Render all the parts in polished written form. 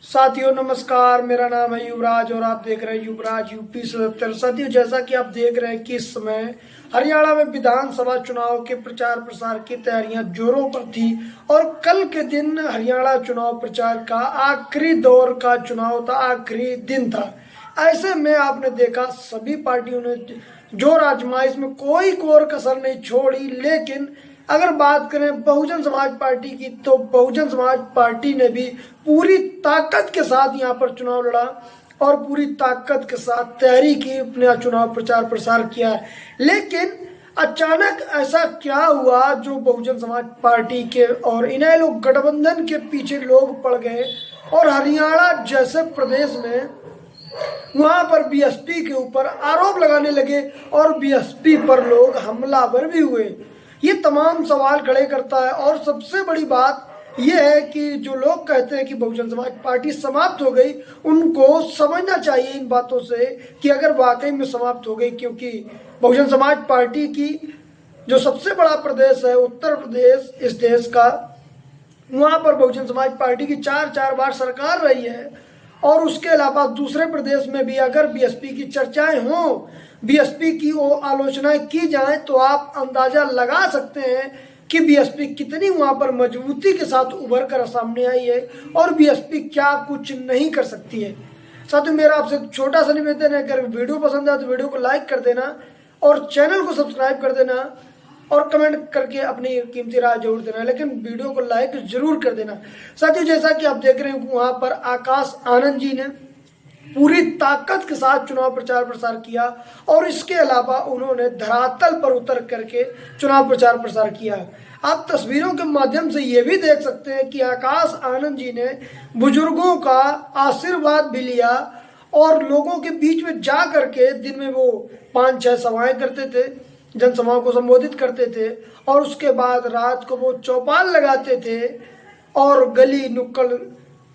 साथियों नमस्कार, मेरा नाम है युवराज और आप देख रहे हैं युवराज यूपी 77। साथियों, जैसा कि आप देख रहे हैं कि इस समय हरियाणा में विधानसभा चुनाव के प्रचार प्रसार की तैयारियां जोरों पर थी और कल के दिन हरियाणा चुनाव प्रचार का आखिरी दौर का चुनाव था, आखिरी दिन था। ऐसे में आपने देखा सभी पार्टियों ने जोर आजमाई, इसमें कोई कोर कसर नहीं छोड़ी। लेकिन अगर बात करें बहुजन समाज पार्टी की, तो बहुजन समाज पार्टी ने भी पूरी ताकत के साथ यहाँ पर चुनाव लड़ा और पूरी ताकत के साथ तैयारी की, अपना चुनाव प्रचार प्रसार किया। लेकिन अचानक ऐसा क्या हुआ जो बहुजन समाज पार्टी के और इन्हें लोग गठबंधन के पीछे लोग पड़ गए और हरियाणा जैसे प्रदेश में वहां पर बीएसपी के ऊपर आरोप लगाने लगे और बीएसपी पर लोग हमलावर भी हुए। ये तमाम सवाल खड़े करता है और सबसे बड़ी बात यह है कि जो लोग कहते हैं कि बहुजन समाज पार्टी समाप्त हो गई, उनको समझना चाहिए इन बातों से कि अगर वाकई में समाप्त हो गई, क्योंकि बहुजन समाज पार्टी की जो सबसे बड़ा प्रदेश है उत्तर प्रदेश इस देश का, वहां पर बहुजन समाज पार्टी की चार बार सरकार रही है। और उसके अलावा दूसरे प्रदेश में भी अगर बीएसपी की चर्चाएं हों, बीएसपी की वो आलोचनाएं की जाएं, तो आप अंदाजा लगा सकते हैं कि बीएसपी कितनी वहां पर मजबूती के साथ उभर कर सामने आई है और बीएसपी क्या कुछ नहीं कर सकती है। साथियों, मेरा आपसे छोटा सा निवेदन है, अगर वीडियो पसंद आए तो वीडियो को लाइक कर देना और चैनल को सब्सक्राइब कर देना और कमेंट करके अपनी कीमती राय जरूर देना, लेकिन वीडियो को लाइक जरूर कर देना। साथियों, जैसा कि आप देख रहे हैं वहां पर आकाश आनंद जी ने पूरी ताकत के साथ चुनाव प्रचार प्रसार किया और इसके अलावा उन्होंने धरातल पर उतर करके चुनाव प्रचार प्रसार किया। आप तस्वीरों के माध्यम से ये भी देख सकते हैं कि आकाश आनंद जी ने बुजुर्गों का आशीर्वाद भी लिया और लोगों के बीच में जा करके दिन में वो 5-6 सभाएं करते थे, जनसभाओं को संबोधित करते थे और उसके बाद रात को वो चौपाल लगाते थे और गली नुक्कड़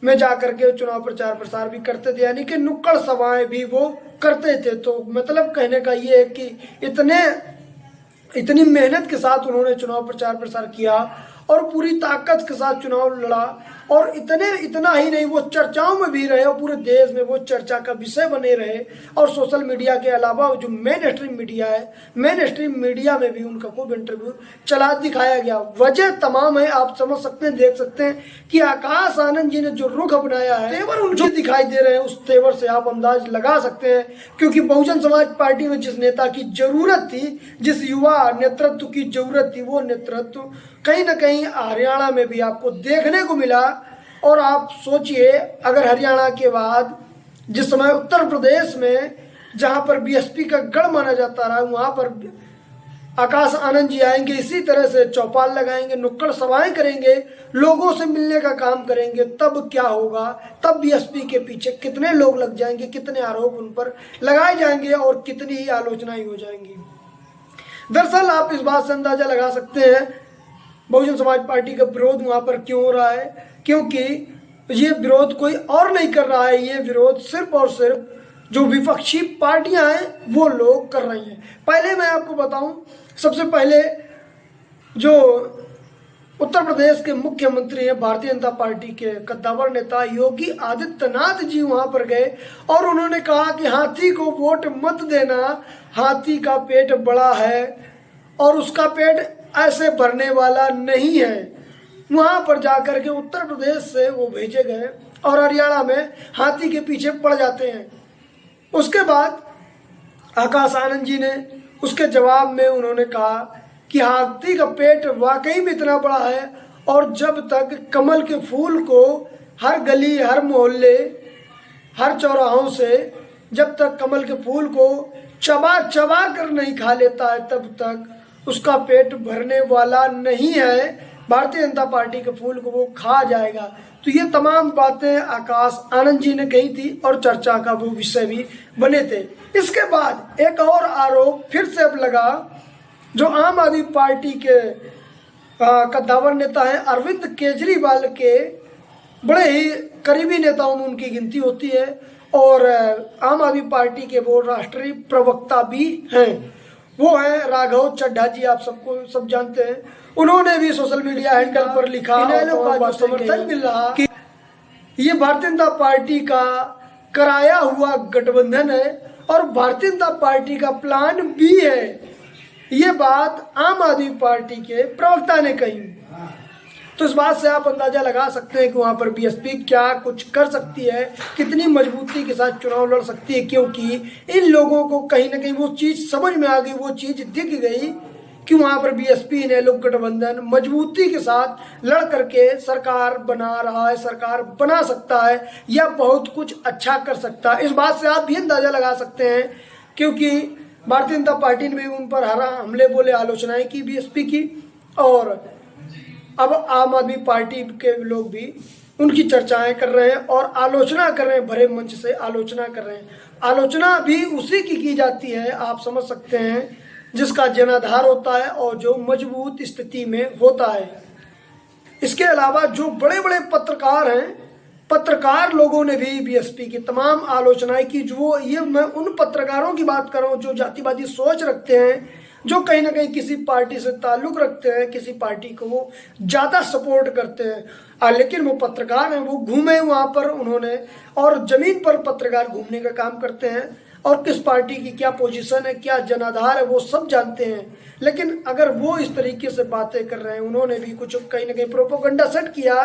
में जाकर के चुनाव प्रचार प्रसार भी करते थे, यानी कि नुक्कड़ सभाएं भी वो करते थे। तो मतलब कहने का ये है कि इतनी मेहनत के साथ उन्होंने चुनाव प्रचार प्रसार किया और पूरी ताकत के साथ चुनाव लड़ा और इतना ही नहीं, वो चर्चाओं में भी रहे और पूरे देश में वो चर्चा का विषय बने रहे। और सोशल मीडिया के अलावा जो मेन स्ट्रीम मीडिया है, मेन स्ट्रीम मीडिया में भी उनका खूब इंटरव्यू चला दिखाया गया। वजह तमाम है, आप समझ सकते हैं, देख सकते हैं कि आकाश आनंद जी ने जो रुख अपनाया है, तेवर उनके दिखाई दे रहे हैं, उस तेवर से आप अंदाज लगा सकते हैं। क्योंकि बहुजन समाज पार्टी में जिस नेता की जरूरत थी, जिस युवा नेतृत्व की जरूरत थी, वो नेतृत्व कहीं ना कहीं हरियाणा में भी आपको देखने को मिला। और आप सोचिए, अगर हरियाणा के बाद जिस समय उत्तर प्रदेश में जहां पर बीएसपी का गढ़ माना जाता रहा, वहां पर आकाश आनंद जी आएंगे, इसी तरह से चौपाल लगाएंगे, नुक्कड़ सभाएं करेंगे, लोगों से मिलने का काम करेंगे, तब क्या होगा? तब बीएसपी के पीछे कितने लोग लग जाएंगे, कितने आरोप उन पर लगाए जाएंगे और कितनी ही आलोचनाएं हो जाएंगी। दरअसल आप इस बात से अंदाजा लगा सकते हैं बहुजन समाज पार्टी का विरोध वहां पर क्यों हो रहा है, क्योंकि ये विरोध कोई और नहीं कर रहा है, ये विरोध सिर्फ और सिर्फ जो विपक्षी पार्टियां हैं वो लोग कर रही हैं। पहले मैं आपको बताऊं, सबसे पहले जो उत्तर प्रदेश के मुख्यमंत्री हैं भारतीय जनता पार्टी के कद्दावर नेता योगी आदित्यनाथ जी वहां पर गए और उन्होंने कहा कि हाथी को वोट मत देना, हाथी का पेट बड़ा है और उसका पेट ऐसे भरने वाला नहीं है। वहां पर जाकर के उत्तर प्रदेश से वो भेजे गए और हरियाणा में हाथी के पीछे पड़ जाते हैं। उसके बाद आकाश आनंद जी ने उसके जवाब में उन्होंने कहा कि हाथी का पेट वाकई में इतना बड़ा है और जब तक कमल के फूल को हर गली, हर मोहल्ले, हर चौराहों से जब तक कमल के फूल को चबा चबा कर नहीं खा लेता है, तब तक उसका पेट भरने वाला नहीं है। भारतीय जनता पार्टी के फूल को वो खा जाएगा। तो ये तमाम बातें आकाश आनंद जी ने कही थी और चर्चा का वो विषय भी बने थे। इसके बाद एक और आरोप फिर से अब लगा, जो आम आदमी पार्टी के कद्दावर नेता है अरविंद केजरीवाल के बड़े ही करीबी नेताओं में उनकी गिनती होती है और आम आदमी पार्टी के वो राष्ट्रीय प्रवक्ता भी हैं, वो है राघव चड्ढा जी। आप सब जानते हैं, उन्होंने भी सोशल मीडिया हैंडल पर लिखा, इन्हें का जो समर्थन मिल रहा कि ये भारतीय जनता पार्टी का कराया हुआ गठबंधन है और भारतीय जनता पार्टी का प्लान बी है। ये बात आम आदमी पार्टी के प्रवक्ता ने कही। तो इस बात से आप अंदाजा लगा सकते हैं कि वहां पर बीएसपी क्या कुछ कर सकती है, कितनी मजबूती के साथ चुनाव लड़ सकती है, क्योंकि इन लोगों को कहीं ना कहीं वो चीज समझ में आ गई, वो चीज दिख गई कि वहां पर बीएसपी ने लोक गठबंधन मजबूती के साथ लड़ करके सरकार बना रहा है, सरकार बना सकता है या बहुत कुछ अच्छा कर सकता है। इस बात से आप भी अंदाजा लगा सकते हैं, क्योंकि भारतीय जनता पार्टी ने भी उन पर हरा हमले बोले आलोचनाएं की बीएसपी की, और अब आम आदमी पार्टी के लोग भी उनकी चर्चाएं कर रहे हैं और आलोचना कर रहे हैं, भरे मंच से आलोचना कर रहे हैं। आलोचना भी उसी की जाती है, आप समझ सकते हैं, जिसका जनाधार होता है और जो मजबूत स्थिति में होता है। इसके अलावा जो बड़े बड़े पत्रकार हैं, पत्रकार लोगों ने भी बीएसपी की तमाम आलोचनाएं की। जो ये मैं उन पत्रकारों की बात कर रहा हूँ जो जातिवादी सोच रखते हैं, जो कहीं ना कहीं किसी पार्टी से ताल्लुक रखते हैं, किसी पार्टी को वो ज़्यादा सपोर्ट करते हैं। लेकिन वो पत्रकार हैं, वो घूमे वहाँ पर उन्होंने, और ज़मीन पर पत्रकार घूमने का काम करते हैं और किस पार्टी की क्या पोजीशन है, क्या जनाधार है, वो सब जानते हैं। लेकिन अगर वो इस तरीके से बातें कर रहे हैं, उन्होंने भी कुछ कहीं ना कहीं प्रोपोगंडा सेट किया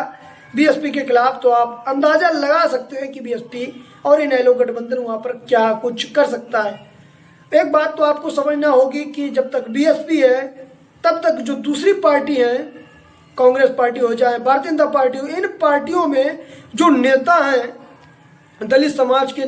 बीएसपी के खिलाफ, तो आप अंदाजा लगा सकते हैं कि बीएसपी और इनेलो गठबंधन वहाँ पर क्या कुछ कर सकता है। एक बात तो आपको समझना होगी कि जब तक बीएसपी है तब तक जो दूसरी पार्टी है, कांग्रेस पार्टी हो जाए, भारतीय जनता पार्टी हो, इन पार्टियों में जो नेता हैं दलित समाज के